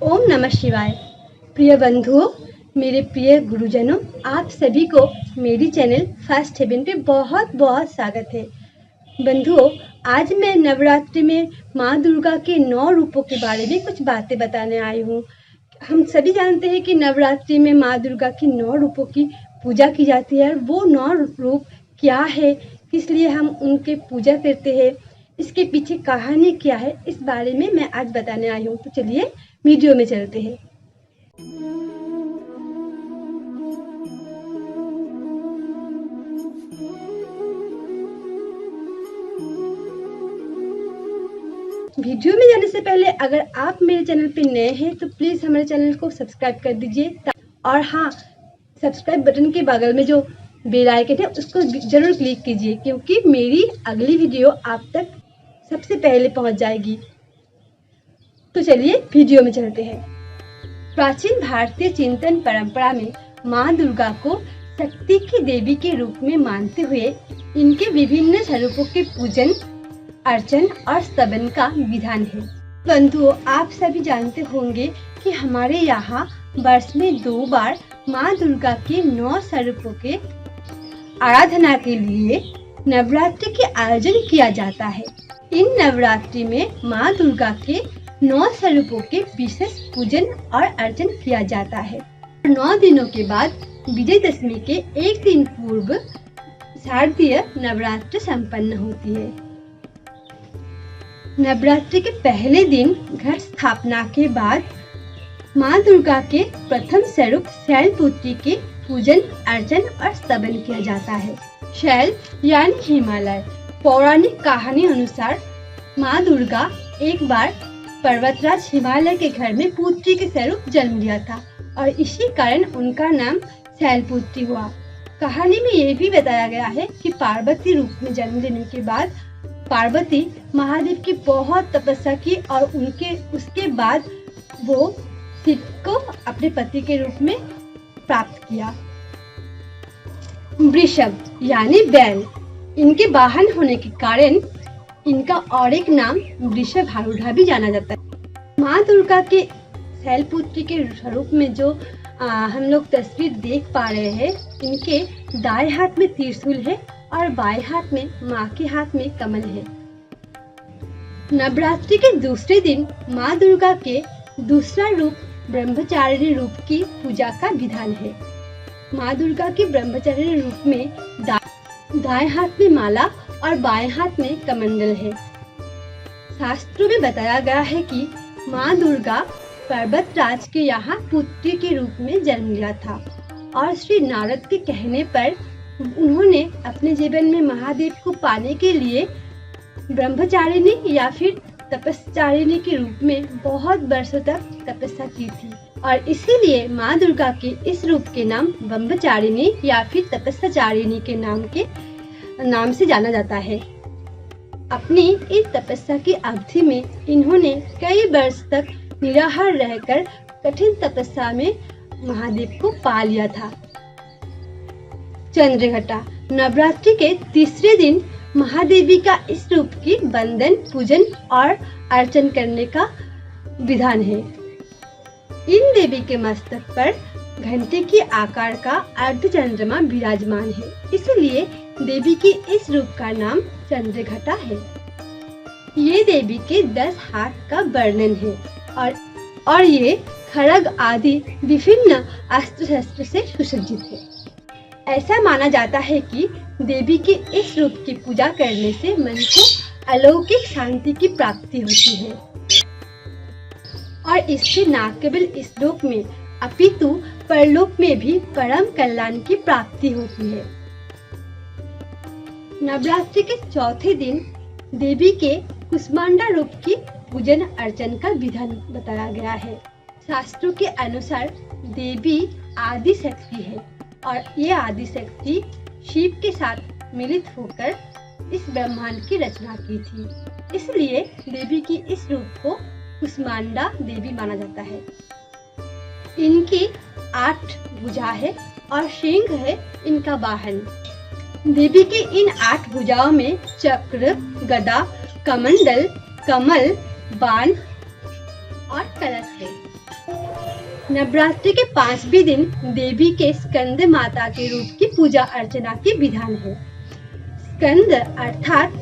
ओम नमः शिवाय। प्रिय बंधुओं, मेरे प्रिय गुरुजनों, आप सभी को मेरी चैनल फर्स्ट हेवन पे बहुत बहुत स्वागत है। बंधुओं, आज मैं नवरात्रि में माँ दुर्गा के 9 रूपों के बारे में कुछ बातें बताने आई हूँ। हम सभी जानते हैं कि नवरात्रि में माँ दुर्गा की 9 रूपों की पूजा की जाती है। वो 9 रूप क्या है, किस लिए हम उनके पूजा करते हैं, इसके पीछे कहानी क्या है, इस बारे में मैं आज बताने आई हूँ। तो चलिए वीडियो में चलते हैं। वीडियो में जाने से पहले अगर आप मेरे चैनल पे नए हैं तो प्लीज़ हमारे चैनल को सब्सक्राइब कर दीजिए। और हाँ, सब्सक्राइब बटन के बगल में जो बेल आइकन है उसको जरूर क्लिक कीजिए, क्योंकि मेरी अगली वीडियो आप तक सबसे पहले पहुंच जाएगी। तो चलिए वीडियो में चलते हैं। प्राचीन भारतीय चिंतन परंपरा में माँ दुर्गा को शक्ति की देवी के रूप में मानते हुए इनके विभिन्न स्वरूपों के पूजन, अर्चन और स्तवन का विधान है। बंधुओं, आप सभी जानते होंगे कि हमारे यहाँ वर्ष में 2 बार माँ दुर्गा के 9 स्वरूपों के आराधना के लिए नवरात्रि के आयोजन किया जाता है। इन नवरात्रि में माँ दुर्गा के 9 स्वरूपों के विशेष पूजन और अर्चन किया जाता है। 9 दिनों के बाद विजयदशमी के एक दिन पूर्व शारदीय नवरात्रि संपन्न होती है। नवरात्रि के पहले दिन घट स्थापना के बाद माँ दुर्गा के प्रथम स्वरूप शैलपुत्री के पूजन, अर्चन और स्तवन किया जाता है। शैल यानी हिमालय। पौराणिक कहानी अनुसार माँ दुर्गा एक बार पर्वतराज हिमालय के घर में पुत्री के स्वरूप जन्म लिया था और इसी कारण उनका नाम शैलपुत्री हुआ। कहानी में यह भी बताया गया है कि पार्वती रूप में जन्म लेने के बाद पार्वती महादेव की बहुत तपस्या की और उसके बाद वो शिव को अपने पति के रूप में प्राप्त किया। वृषभ यानी बैल। इनके वाहन होने के कारण इनका और एक नाम वृषभारूढ़ा भी जाना जाता है। माँ दुर्गा के शैलपुत्री के स्वरूप में जो हम लोग तस्वीर देख पा रहे हैं, इनके दाएं हाथ में त्रिशूल है और बाएं हाथ में माँ के हाथ में कमल है। नवरात्रि के दूसरे दिन माँ दुर्गा के दूसरा रूप ब्रह्मचारिणी रूप की पूजा का विधान है। माँ दुर्गा के ब्रह्मचारिणी रूप में दाएं हाथ में माला और बाएं हाथ में कमंडल है। शास्त्रों में बताया गया है कि माँ दुर्गा पर्वतराज के यहाँ पुत्री के रूप में जन्म लिया था और श्री नारद के कहने पर उन्होंने अपने जीवन में महादेव को पाने के लिए ब्रह्मचारिणी या फिर तपस्चारिणी के रूप में बहुत वर्षों तक तपस्या की थी और इसीलिए माँ दुर्गा के इस रूप के नाम ब्रह्मचारिणी या फिर तपस्याचारिणी के नाम से जाना जाता है। अपनी इस तपस्या की अवधि में इन्होंने कई वर्ष तक निराहार रहकर कठिन तपस्या में महादेव को पा लिया था। चंद्रघटा। नवरात्रि के तीसरे दिन महादेवी का इस रूप की वंदन, पूजन और अर्चन करने का विधान है। इन देवी के मस्तक पर घंटे के आकार का अर्धचंद्रमा विराजमान है, इसलिए देवी के इस रूप का नाम चंद्रघटा है। ये देवी के 10 हाथ का वर्णन है और ये खड्ग आदि विभिन्न अस्त्र शस्त्र से सुसज्जित है। ऐसा माना जाता है कि देवी के इस रूप की पूजा करने से मन को अलौकिक शांति की प्राप्ति होती है और इससे न केवल इस लोक में अपितु परलोक में भी परम कल्याण की प्राप्ति होती है। नवरात्रि के चौथे दिन देवी के कुष्मांडा रूप की पूजन अर्चन का विधान बताया गया है। शास्त्रों के अनुसार देवी आदि शक्ति है और ये आदि शक्ति शिव के साथ मिलित होकर इस ब्रह्मांड की रचना की थी, इसलिए देवी की इस रूप को कुष्मांडा देवी माना जाता है। इनकी 8 भुजा है और सिंह है इनका वाहन। देवी की इन 8 भुजाओं में चक्र, गदा, कमंडल, कमल, बाण और कलश है। नवरात्रि के 5वें दिन देवी के स्कंद माता के रूप की पूजा अर्चना की विधान है। स्कंद अर्थात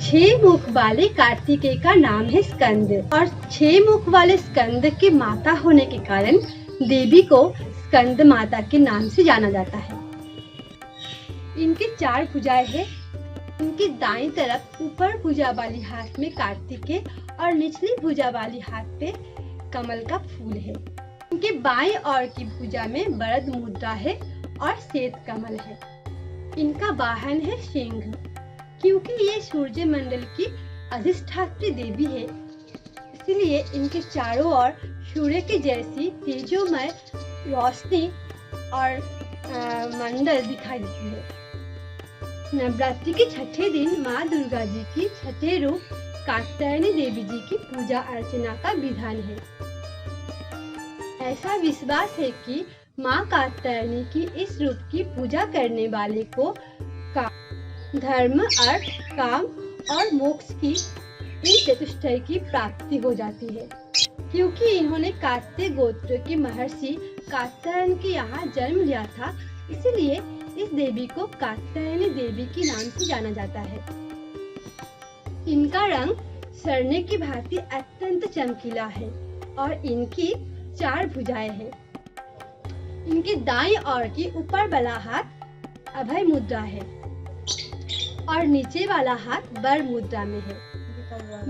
6 मुख वाले कार्तिकेय का नाम है स्कंद, और 6 मुख वाले स्कंद की माता होने के कारण देवी को स्कंद माता के नाम से जाना जाता है। इनकी 4 भुजाएं हैं। इनकी दाईं तरफ ऊपर भुजा वाली हाथ में कार्तिकेय और निचली भुजा वाली हाथ पे कमल का फूल है। इनके बाएं ओर की भुजा में वरद मुद्रा है और श्वेत कमल है। इनका वाहन है सिंह। क्योंकि ये सूर्य मंडल की अधिष्ठात्री देवी है, इसलिए इनके चारों ओर सूर्य की जैसी तेजोमय रोशनी और मंडल दिखाई देती है। नवरात्रि के 6ठे दिन माँ दुर्गा जी की 6ठे रूप कात्यायनी देवी जी की पूजा अर्चना का विधान है। ऐसा विश्वास है कि माँ कात्यायनी की इस रूप की पूजा करने वाले को धर्म, अर्थ, काम और मोक्ष की इन चतुष्टय की प्राप्ति हो जाती है। क्योंकि इन्होंने कात्य गोत्र के महर्षि कात्यायन के यहाँ जन्म लिया था, इसलिए इस देवी को कात्यायनी देवी के नाम से जाना जाता है। इनका रंग सरने की भांति अत्यंत चमकीला है और इनकी 4 भुजाएं हैं। इनके दाईं ओर की ऊपर वाला हाथ अभय मुद्रा है और नीचे वाला हाथ वर मुद्रा में है।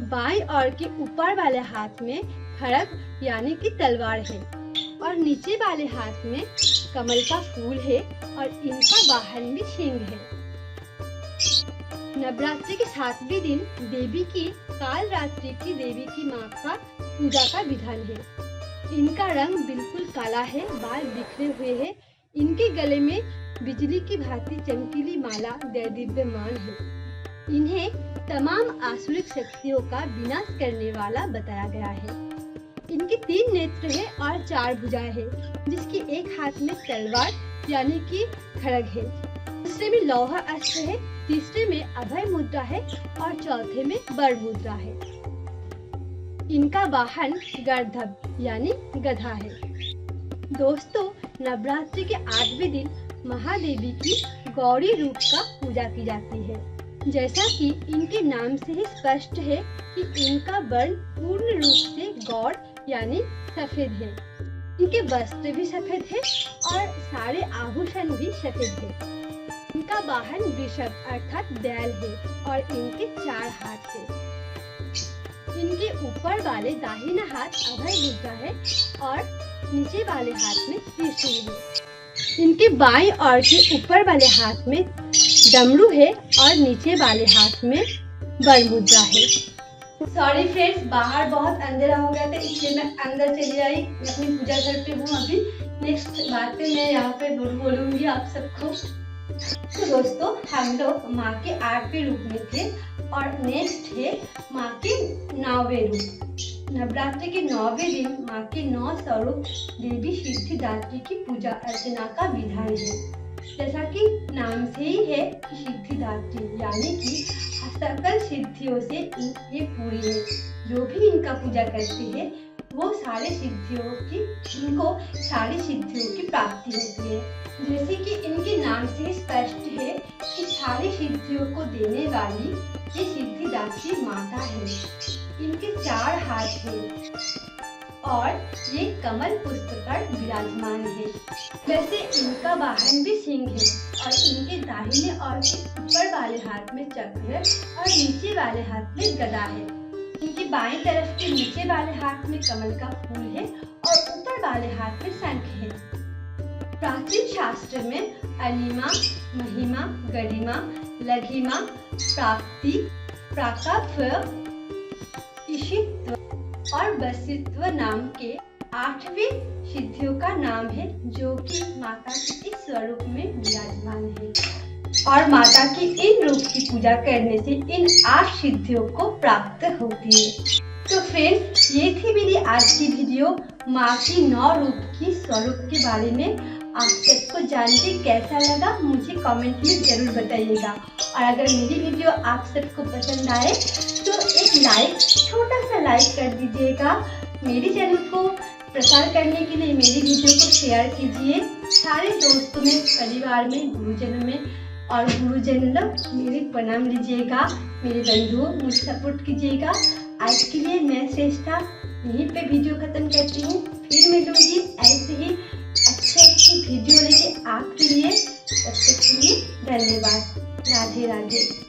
बाईं ओर के ऊपर वाले हाथ में खड्ग यानी कि तलवार है और नीचे वाले हाथ में कमल का फूल है और इनका वाहन भी सिंह है। नवरात्रि के 7वें दिन देवी की काल रात्रि की देवी की मां का पूजा का विधान है। इनका रंग बिल्कुल काला है, बाल बिखरे हुए हैं। इनके गले में बिजली की भांति चमकीली माला दैदीप्यमान है। इन्हें तमाम आसुरिक शक्तियों का विनाश करने वाला बताया गया है। इनके 3 नेत्र हैं और 4 भुजाएं हैं, जिसकी एक हाथ में तलवार यानी कि खड्ग है, दूसरे में लौह अस्त्र है, तीसरे में अभय मुद्रा है और चौथे में वर मुद्रा है। इनका वाहन गर्दभ यानी गधा है। दोस्तों, नवरात्रि के 8वें दिन महादेवी की गौरी रूप का पूजा की जाती है। जैसा कि इनके नाम से ही स्पष्ट है कि इनका वर्ण पूर्ण रूप से गौर यानी सफेद है। इनके वस्त्र भी सफेद है और सारे आभूषण भी सफेद है। इनका वाहन वृषभ अर्थात बैल है और इनके 4 हाथ है। इनके ऊपर वाले दाहिना हाथ अभय मुद्रा है और नीचे वाले हाथ में त्रिशूल है। इनके बाएं ओर के ऊपर वाले हाथ में डमरू है और नीचे वाले हाथ में वर मुद्रा है। सॉरी फ्रेंड्स, बाहर बहुत अंधेरा हो गया था, इसलिए मैं अंदर चली आई। मैं अपनी पूजा घर पे हूँ अभी। नेक्स्ट बात पे मैं यहाँ पे बोलूंगी आप सबको। तो दोस्तों, हम लोग माँ के 8वें रूप में थे और नेक्स्ट है माँ के 9वें रूप। नवरात्रि के 9वें दिन माँ के 9 स्वरूप देवी सिद्धिदात्री की पूजा अर्चना का विधान है। जैसा कि नाम से ही है कि सिद्धिदात्री यानी कि सकल सिद्धियों से ये पूरी है। जो भी इनका पूजा करती है वो इनको सारी सिद्धियों की प्राप्ति होती है। जैसे कि इनके नाम से स्पष्ट है कि सारी सिद्धियों को देने वाली ये सिद्धिदात्री माता है। इनके 4 हाथ हैं और ये कमल पुष्प पर विराजमान है। वैसे इनका वाहन भी सिंह है और इनके दाहिने और ऊपर वाले हाथ में चक्र है और नीचे वाले हाथ में गदा है। इनके बाएं तरफ के नीचे वाले हाथ में कमल का फूल है और ऊपर वाले हाथ में शंख है। प्राचीन शास्त्र में अनिमा, महिमा, गरिमा, लघिमा, प्राप्ति, प्राकत्व, ईशित्व और वसित्व नाम के 8वें सिद्धियों का नाम है, जो कि माता के इस स्वरूप में विराजमान है। और माता की इन रूप की पूजा करने से इन 8 सिद्धियों को प्राप्त होती है। तो फ्रेंड्स, ये थी मेरी आज की वीडियो माँ की 9 रूप की स्वरूप के बारे में। आप सबको जान के कैसा लगा मुझे कमेंट में जरूर बताइएगा। और अगर मेरी वीडियो आप सबको पसंद आए तो एक लाइक, छोटा सा लाइक कर दीजिएगा। मेरे चैनल को प्रसार करने के लिए मेरी वीडियो को शेयर कीजिए सारे दोस्तों में, परिवार में, गुरुजनों में। और गुरुजन लोग मेरे प्रणाम लीजिएगा, मेरे बंधुओं मुझे सपोर्ट कीजिएगा। आज के लिए मैं श्रेष्ठा यहीं पे वीडियो खत्म करती हूँ। फिर मिलूंगी ऐसे ही अच्छी वीडियो लेके आपके लिए। तब तक के लिए धन्यवाद। राधे राधे।